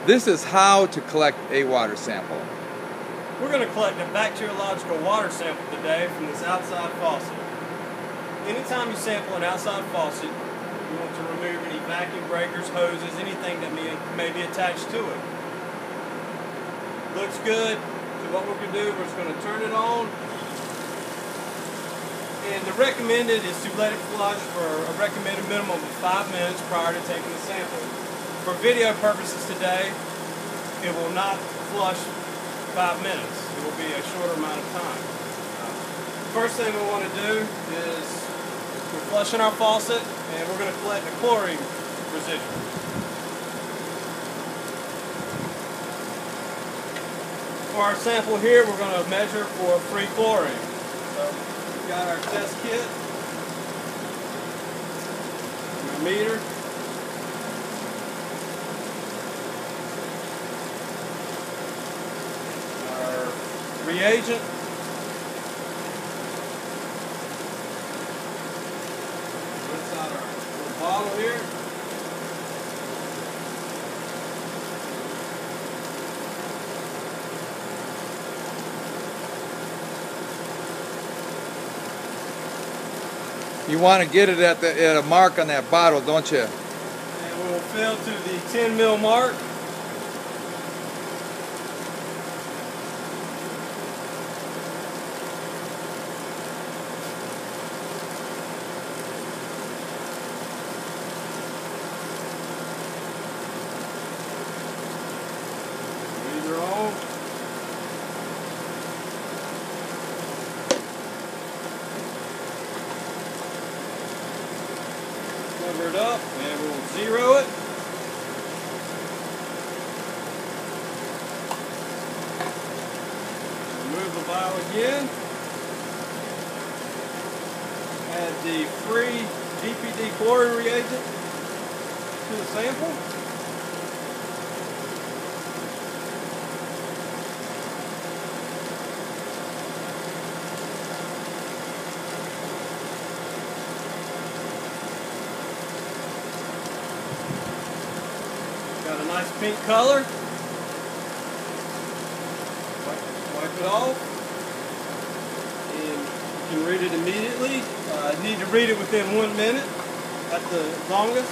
This is how to collect a water sample. We're going to collect a bacteriological water sample today from this outside faucet. Anytime you sample an outside faucet, you want to remove any vacuum breakers, hoses, anything that may be attached to it. Looks good. So what we're going to do, we're just going to turn it on. And the recommended is to let it flush for a recommended minimum of 5 minutes prior to taking the sample. For video purposes today, it will not flush 5 minutes. It will be a shorter amount of time. First thing we want to do is we're flushing our faucet and we're going to collect the chlorine residual. For our sample here, we're going to measure for free chlorine. So we've got our test kit, our meter, our reagent, inside our little bottle here. You want to get it at a mark on that bottle, don't you? And we will fill to the 10 mil mark. These are on. Cover it up and we'll zero it. Remove the vial again. Add the free DPD chlorine reagent to the sample. Got a nice pink color. Wipe it off. And you can read it immediately. You need to read it within 1 minute at the longest.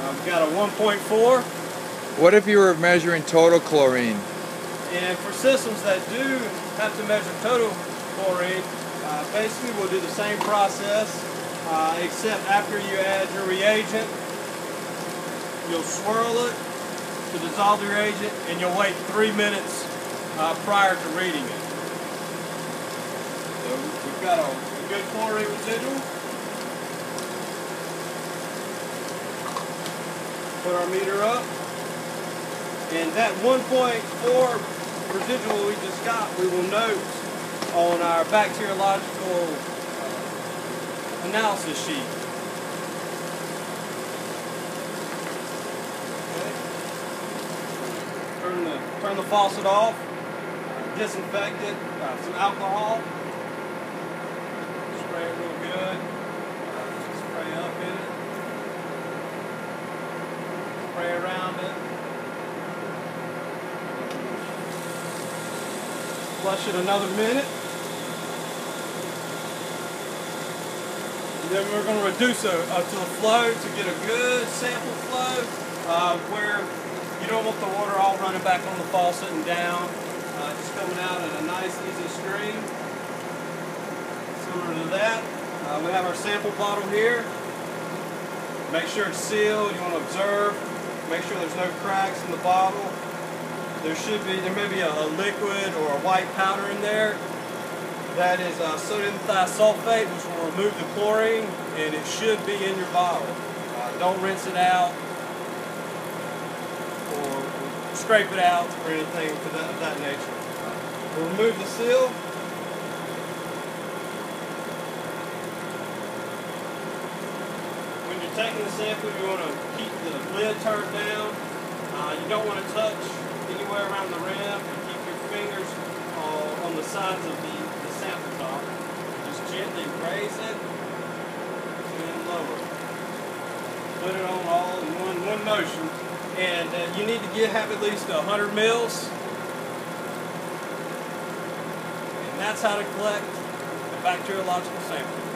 We've got a 1.4. What if you were measuring total chlorine? And for systems that do have to measure total chlorine, basically we'll do the same process, except after you add your reagent, you'll swirl it to dissolve the reagent, and you'll wait 3 minutes prior to reading it. So we've got a good chlorine residual. Put our meter up, and that 1.4 residual we just got, we will note on our bacteriological analysis sheet. Okay. Turn the faucet off, disinfect it, some alcohol, spray it real good, spray up in it, spray around it, flush it another minute. Then we're going to reduce it to the flow to get a good sample flow where you don't want the water all running back on the faucet and down. Just coming out at a nice easy stream. Similar to that. We have our sample bottle here. Make sure it's sealed. You want to observe. Make sure there's no cracks in the bottle. There may be a liquid or a white powder in there. That is sodium thiosulfate, which will remove the chlorine, and it should be in your bottle. Don't rinse it out or scrape it out or anything of that nature. We'll remove the seal. When you're taking the sample, you want to keep the lid turned down. You don't want to touch anywhere around the rim, and keep your fingers on the sides of the sample top. Just gently raise it and put it on all in one motion. And you need to have at least 100 mils. And that's how to collect a bacteriological sample.